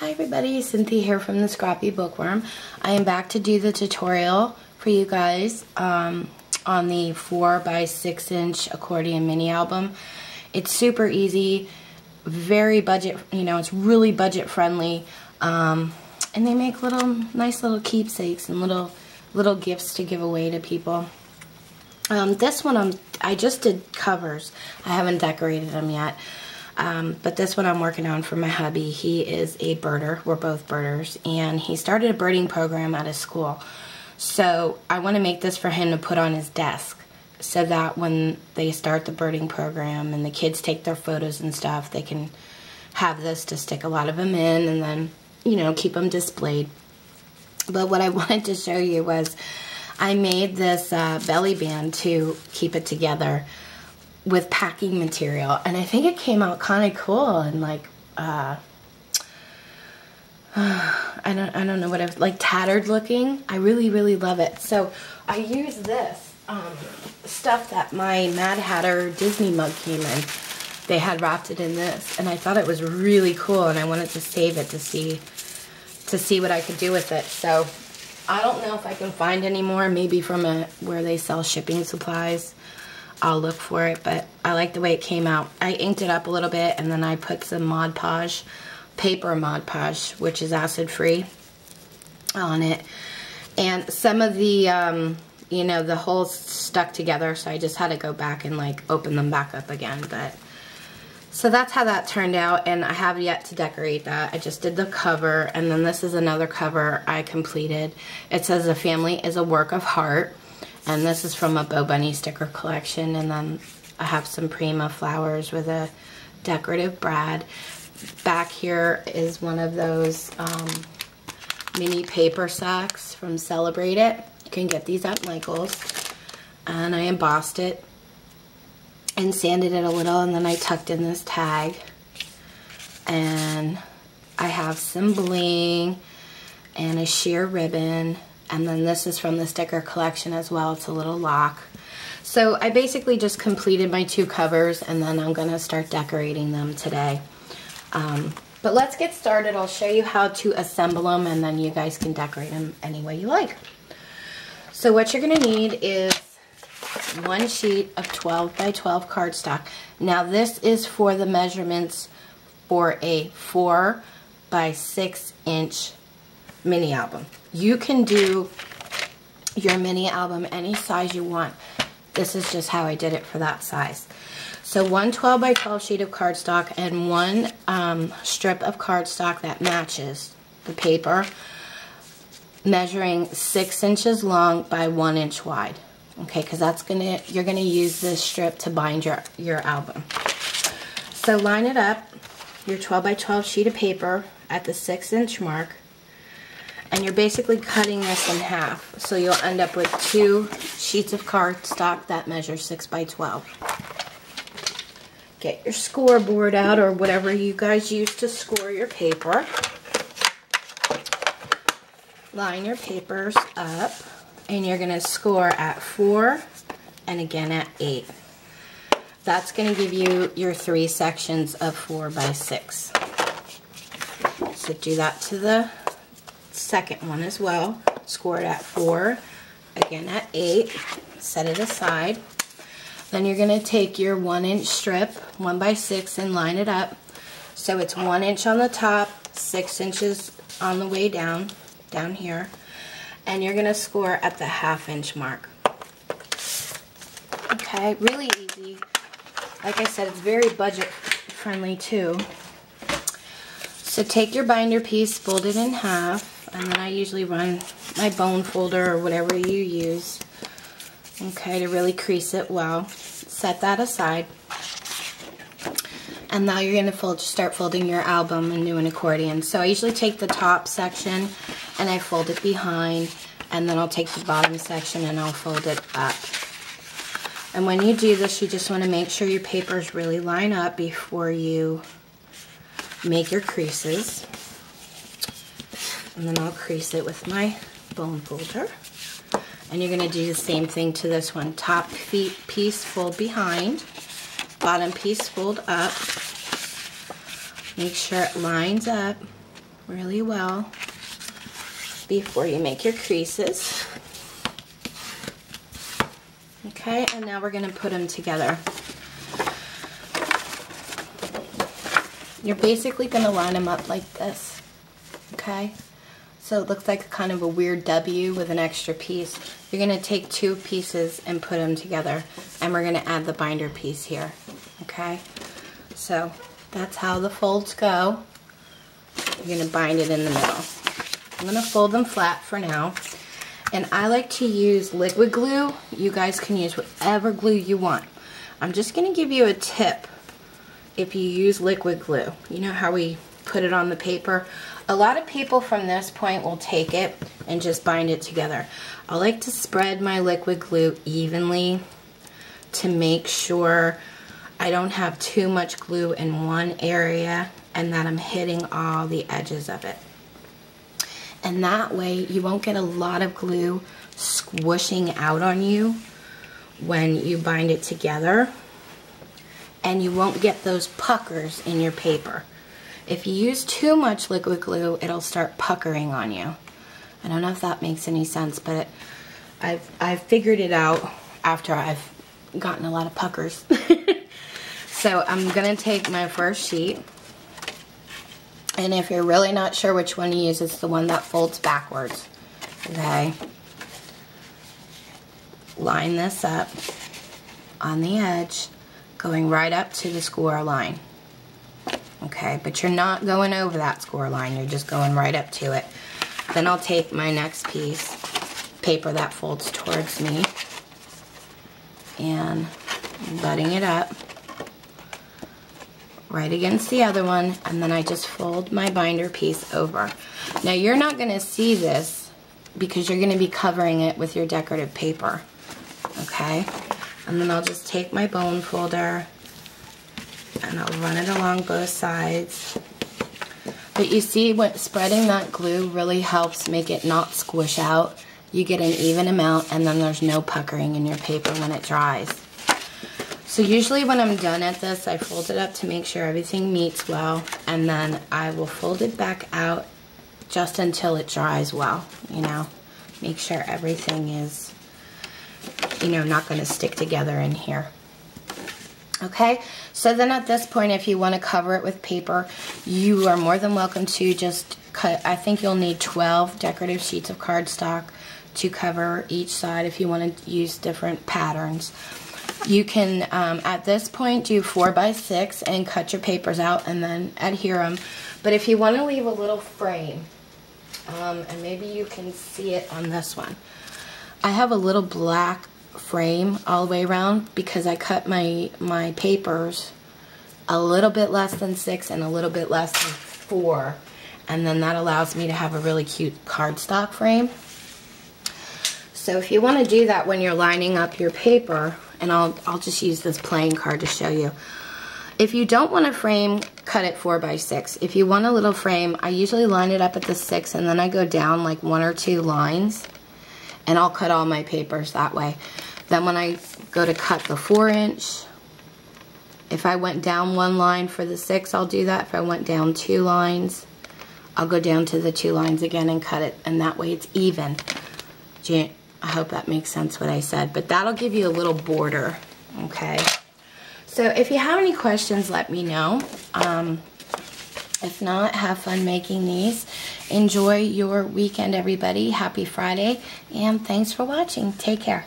Hi everybody, Cynthia here from the Scrappy Bookworm. I am back to do the tutorial for you guys on the 4 by 6 inch accordion mini album. It's super easy, very budget, it's really budget friendly, and they make nice little keepsakes and little gifts to give away to people. This one I just did covers. I haven't decorated them yet. But this one I'm working on for my hubby. He is a birder. We're both birders. And he started a birding program at his school. So I want to make this for him to put on his desk, so that when they start the birding program and the kids take their photos and stuff, they can have this to stick a lot of them in and then, keep them displayed. But what I wanted to show you was I made this belly band to keep it together with packing material, and I think it came out kind of cool and I don't know what it was, like tattered looking. I really love it. So I used this stuff that my Mad Hatter Disney mug came in. They had wrapped it in this, and I thought it was really cool, and I wanted to save it to see what I could do with it. So I don't know if I can find any more, maybe from where they sell shipping supplies. I'll look for it, but I like the way it came out. I inked it up a little bit, and then I put some Mod Podge, paper Mod Podge, which is acid free, on it. And some of the, the holes stuck together, so I just had to go back and open them back up again. But so that's how that turned out, and I have yet to decorate that. I just did the cover, and then this is another cover I completed. It says "A family is a work of heart." And this is from a Bo Bunny sticker collection. And then I have some Prima flowers with a decorative brad. Back here is one of those mini paper sacks from Celebrate It. You can get these at Michael's. And I embossed it and sanded it a little. And then I tucked in this tag. And I have some bling and a sheer ribbon. And then this is from the sticker collection as well. It's a little lock. So I basically just completed my 2 covers, and then I'm going to start decorating them today. But let's get started. I'll show you how to assemble them, and then you guys can decorate them any way you like. So what you're going to need is 1 sheet of 12 by 12 cardstock. Now this is for the measurements for a 4 by 6 inch mini album. You can do your mini album any size you want. This is just how I did it for that size. So 1 12 by 12 sheet of cardstock and 1 strip of cardstock that matches the paper, measuring 6 inches long by 1 inch wide. Okay, because you're gonna use this strip to bind your album. So line it up, your 12 by 12 sheet of paper at the 6 inch mark. And you're basically cutting this in half. So you'll end up with 2 sheets of cardstock that measure 6 by 12. Get your scoreboard out, or whatever you guys use to score your paper. Line your papers up, and you're going to score at 4 and again at 8. That's going to give you your 3 sections of 4 by 6. So do that to the second one as well. Score it at 4, again at 8, set it aside. Then you're going to take your 1 inch strip, 1 by 6, and line it up. So it's 1 inch on the top, 6 inches on the way down here. And you're going to score at the 1/2 inch mark. Okay, really easy. Like I said, it's very budget friendly too. So take your binder piece, fold it in half. And then I usually run my bone folder or whatever you use, okay, to really crease it well. Set that aside. And now you're going to start folding your album and do an accordion. So I usually take the top section and I fold it behind, and then I'll take the bottom section and I'll fold it up. And when you do this, you just want to make sure your papers really line up before you make your creases. And then I'll crease it with my bone folder. And you're going to do the same thing to this one. Top piece fold behind, bottom piece fold up. Make sure it lines up. really well before you make your creases. Okay, and now we're going to put them together. You're basically going to line them up like this. Okay, so it looks like kind of a weird W with an extra piece. You're going to take two pieces and put them together, and we're going to add the binder piece here. Okay, so that's how the folds go. You're going to bind it in the middle. I'm going to fold them flat for now. And I like to use liquid glue. You guys can use whatever glue you want. I'm just going to give you a tip if you use liquid glue. You know how we put it on the paper? A lot of people from this point will take it and just bind it together. I like to spread my liquid glue evenly to make sure I don't have too much glue in one area and that I'm hitting all the edges of it. And that way you won't get a lot of glue squishing out on you when you bind it together, and you won't get those puckers in your paper. If you use too much liquid glue, it'll start puckering on you. I don't know if that makes any sense, but I've figured it out after I've gotten a lot of puckers. So I'm gonna take my first sheet, and if you're really not sure which one to use, it's the one that folds backwards. Okay, line this up on the edge, going right up to the score line. Okay, but you're not going over that score line, you're just going right up to it. Then I'll take my next piece, paper that folds towards me, and butting it up right against the other one, and then I just fold my binder piece over. Now you're not going to see this because you're going to be covering it with your decorative paper. Okay, and then I'll just take my bone folder and I'll run it along both sides. But you see, what spreading that glue really helps make it not squish out. You get an even amount, and then there's no puckering in your paper when it dries. So usually when I'm done at this, I fold it up to make sure everything meets well, and then I will fold it back out just until it dries well, you know. Make sure everything is, you know, not going to stick together in here. Okay, so then at this point, if you want to cover it with paper, you are more than welcome to just cut. I think you'll need 12 decorative sheets of cardstock to cover each side if you want to use different patterns. You can, at this point, do 4x6 and cut your papers out and then adhere them. But if you want to leave a little frame, and maybe you can see it on this one, I have a little black frame all the way around because I cut my papers a little bit less than 6 and a little bit less than 4, and then that allows me to have a really cute cardstock frame. So if you want to do that when you're lining up your paper, and I'll just use this playing card to show you. If you don't want a frame, cut it 4x6. If you want a little frame, I usually line it up at the 6 and then I go down like 1 or 2 lines, and I'll cut all my papers that way. Then when I go to cut the 4-inch, if I went down 1 line for the 6, I'll do that. If I went down 2 lines, I'll go down to the 2 lines again and cut it, and that way it's even. I hope that makes sense what I said, but that'll give you a little border, okay? So if you have any questions, let me know. If not, have fun making these. Enjoy your weekend, everybody. Happy Friday, and thanks for watching. Take care.